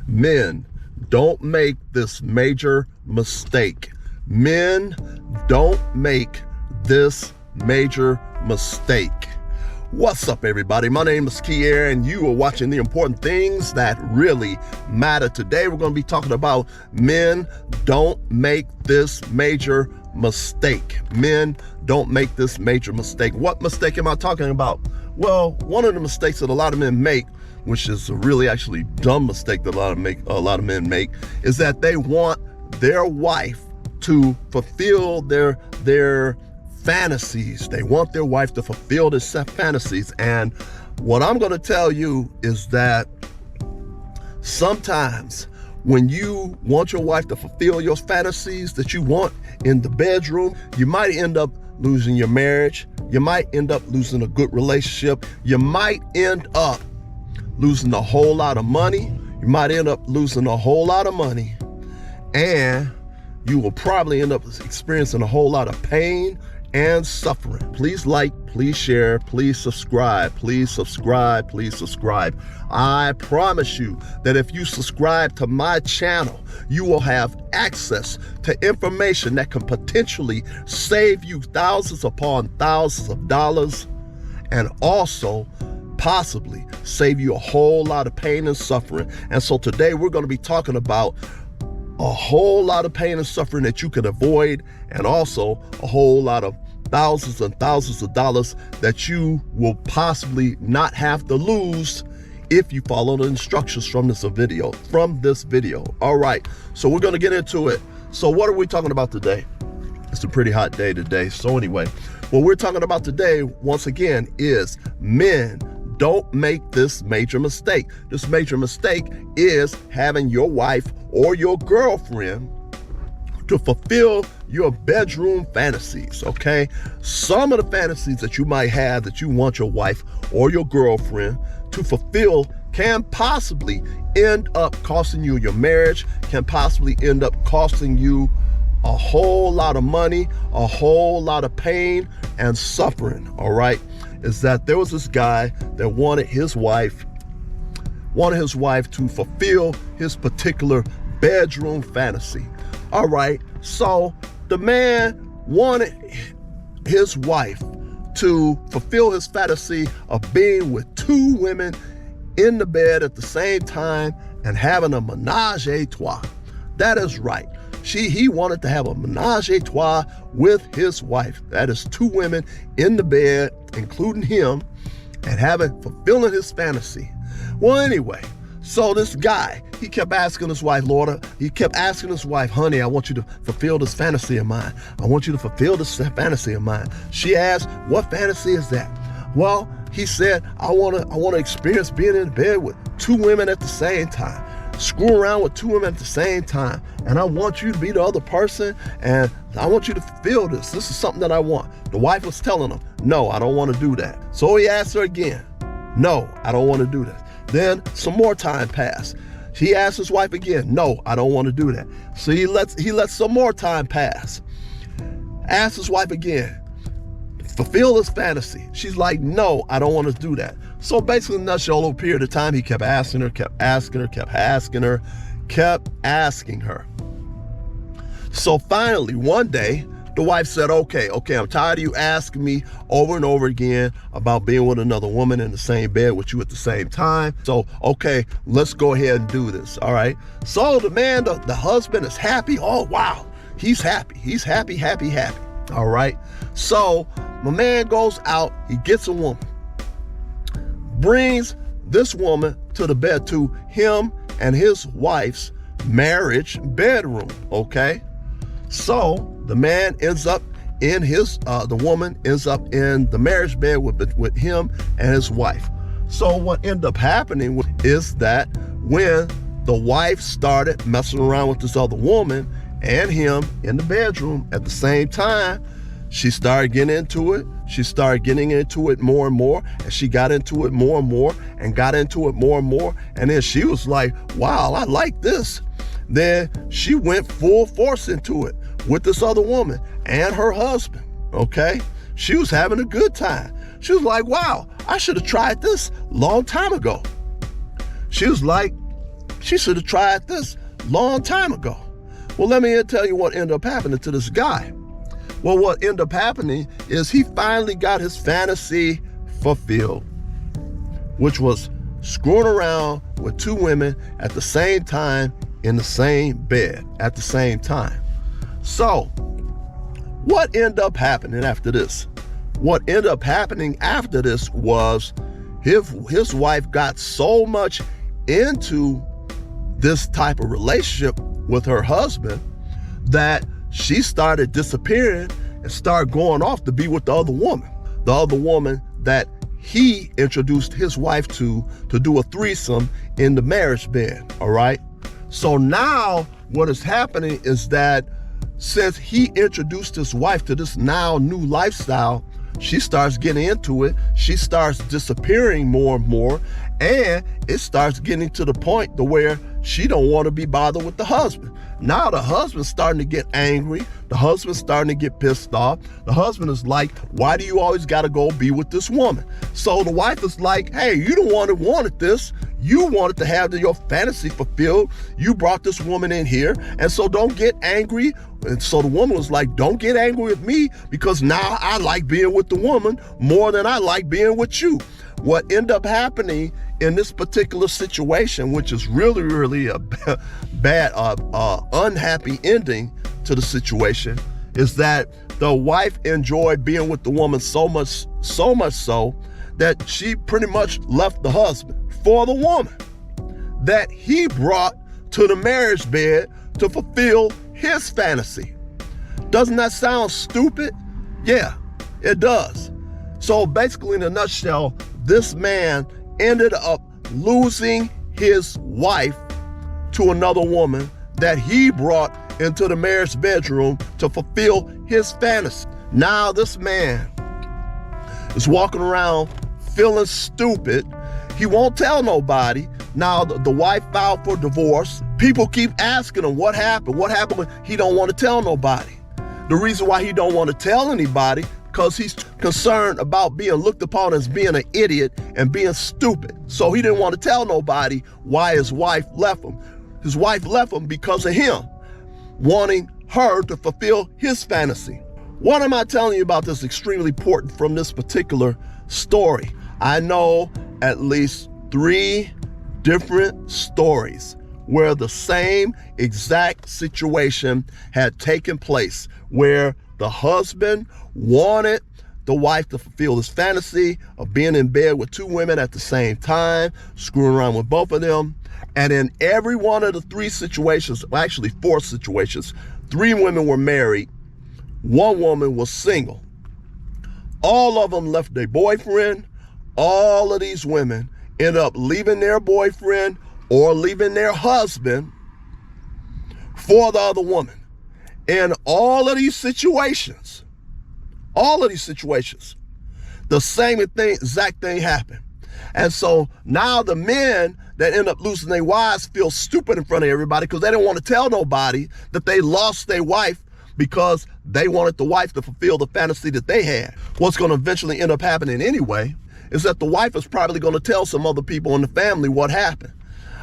Men, don't make this major mistake. Men, don't make this major mistake. What's up, everybody? My name is Kier, and you are watching The Important Things That Really Matter. Today, we're going to be talking about men, don't make this major mistake. Men, don't make this major mistake. What mistake am I talking about? Well, one of the mistakes that a lot of men make, which is a really actually dumb mistake that a lot of men make, is that they want their wife to fulfill their fantasies. They want their wife to fulfill their fantasies. And what I'm going to tell you is that sometimes when you want your wife to fulfill your fantasies that you want in the bedroom, you might end up losing your marriage. You might end up losing a good relationship. You might end up losing a whole lot of money. You might end up losing a whole lot of money, and you will probably end up experiencing a whole lot of pain and suffering. Please like, please share, please subscribe, please subscribe, please subscribe. I promise you that if you subscribe to my channel, you will have access to information that can potentially save you thousands upon thousands of dollars, and also possibly save you a whole lot of pain and suffering. And so today we're going to be talking about a whole lot of pain and suffering that you can avoid, and also a whole lot of thousands and thousands of dollars that you will possibly not have to lose if you follow the instructions from this video. All right, so we're going to get into it. So what are we talking about today? It's a pretty hot day today. So anyway, what we're talking about today, once again, is men, don't make this major mistake. This major mistake is having your wife or your girlfriend to fulfill your bedroom fantasies, okay? Some of the fantasies that you might have that you want your wife or your girlfriend to fulfill can possibly end up costing you your marriage, can possibly end up costing you a whole lot of money, a whole lot of pain and suffering, all right? Is that there was this guy that wanted his wife to fulfill his particular bedroom fantasy. All right, so the man wanted his wife to fulfill his fantasy of being with two women in the bed at the same time and having a menage a trois. That is right. He wanted to have a menage a trois with his wife. That is two women in the bed, including him, and fulfilling his fantasy. Well, anyway, so this guy, he kept asking his wife, honey, I want you to fulfill this fantasy of mine. I want you to fulfill this fantasy of mine. She asked, what fantasy is that? Well, he said, I want to experience being in bed with two women at the same time. Screw around with two women at the same time, and I want you to be the other person, and I want you to fulfill this. This is something that I want. The wife was telling him, no, I don't want to do that. So he asked her again, no, I don't want to do that. Then some more time passed. He asked his wife again, no, I don't want to do that. So he lets some more time pass. Asked his wife again, fulfill this fantasy. She's like, no, I don't want to do that. So basically, in a nutshell, over a period of time, he kept asking her. So finally, one day, the wife said, okay, I'm tired of you asking me over and over again about being with another woman in the same bed with you at the same time. So, okay, let's go ahead and do this, all right? So the man, the husband is happy. Oh, wow, he's happy. He's happy, all right? So my man goes out, he gets a woman, brings this woman to the bed, to him and his wife's marriage bedroom, okay? So the man ends up in the woman ends up in the marriage bed with him and his wife. So what ended up happening is that when the wife started messing around with this other woman and him in the bedroom at the same time, she started getting into it. She started getting into it more and more, and she got into it more and more and got into it more and more. And then she was like, wow, I like this. Then she went full force into it with this other woman and her husband, okay? She was having a good time. She was like, wow, I should have tried this long time ago. She was like, She should have tried this long time ago. Well, let me tell you what ended up happening to this guy. Well, what ended up happening is he finally got his fantasy fulfilled, which was screwing around with two women at the same time in the same bed at the same time. So what ended up happening after this? What ended up happening after this was his wife got so much into this type of relationship with her husband that she started disappearing and started going off to be with the other woman that he introduced his wife to do a threesome in the marriage bed, all right? So now what is happening is that since he introduced his wife to this now new lifestyle, she starts getting into it. She starts disappearing more and more, and it starts getting to the point to where she don't want to be bothered with the husband. Now the husband's starting to get angry. The husband's starting to get pissed off. The husband is like, why do you always got to go be with this woman? So the wife is like, hey, you the one that wanted this. You wanted to have your fantasy fulfilled. You brought this woman in here, and so don't get angry. And so the woman was like, don't get angry with me because now I like being with the woman more than I like being with you. What ended up happening in this particular situation, which is really, really a bad, unhappy ending to the situation, is that the wife enjoyed being with the woman so much so that she pretty much left the husband for the woman that he brought to the marriage bed to fulfill his fantasy. Doesn't that sound stupid? Yeah, it does. So basically, in a nutshell, this man ended up losing his wife to another woman that he brought into the marriage bedroom to fulfill his fantasy. Now this man is walking around feeling stupid. He won't tell nobody. Now the wife filed for divorce. People keep asking him what happened. What happened? He don't want to tell nobody. The reason why he don't want to tell anybody, because he's concerned about being looked upon as being an idiot and being stupid. So he didn't want to tell nobody why his wife left him. His wife left him because of him wanting her to fulfill his fantasy. What am I telling you about this extremely important from this particular story? I know at least 3 different stories where the same exact situation had taken place, where the husband wanted the wife to fulfill his fantasy of being in bed with 2 women at the same time, screwing around with both of them. And in every one of the 3 situations, well, actually 4 situations, 3 women were married, 1 woman was single. All of them left their boyfriend. All of these women end up leaving their boyfriend or leaving their husband for the other woman. In all of these situations, the same exact thing happened. And so now the men that end up losing their wives feel stupid in front of everybody because they didn't want to tell nobody that they lost their wife because they wanted the wife to fulfill the fantasy that they had. What's going to eventually end up happening anyway is that the wife is probably going to tell some other people in the family what happened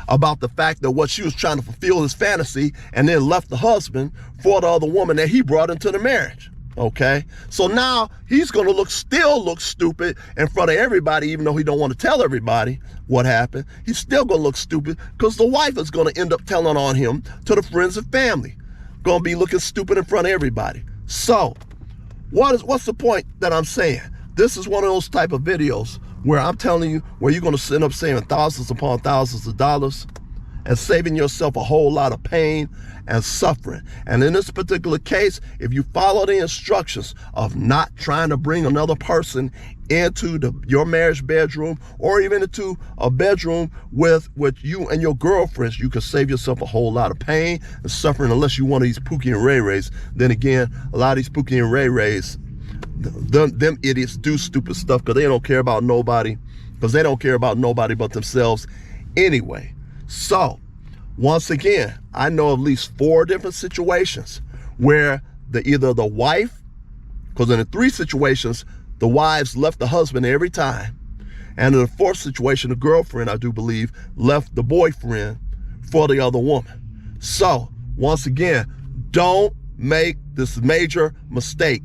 about the fact that what she was trying to fulfill his fantasy and then left the husband for the other woman that he brought into the marriage. Okay, so now he's going to still look stupid in front of everybody, even though he don't want to tell everybody what happened. He's still going to look stupid because the wife is going to end up telling on him to the friends and family. Going to be looking stupid in front of everybody. So what's the point that I'm saying? This is one of those type of videos where I'm telling you where you're going to end up saving thousands upon thousands of dollars and saving yourself a whole lot of pain and suffering. And in this particular case, if you follow the instructions of not trying to bring another person into your marriage bedroom or even into a bedroom with you and your girlfriends, you can save yourself a whole lot of pain and suffering, unless you're one of these Pookie and Ray Rays. Then again, a lot of these Pookie and Ray Rays, them idiots do stupid stuff because they don't care about nobody, but themselves anyway. So once again, I know at least 4 different situations where either the wife, because in the 3 situations, the wives left the husband every time. And in the 4th situation, the girlfriend, I do believe, left the boyfriend for the other woman. So once again, don't make this major mistake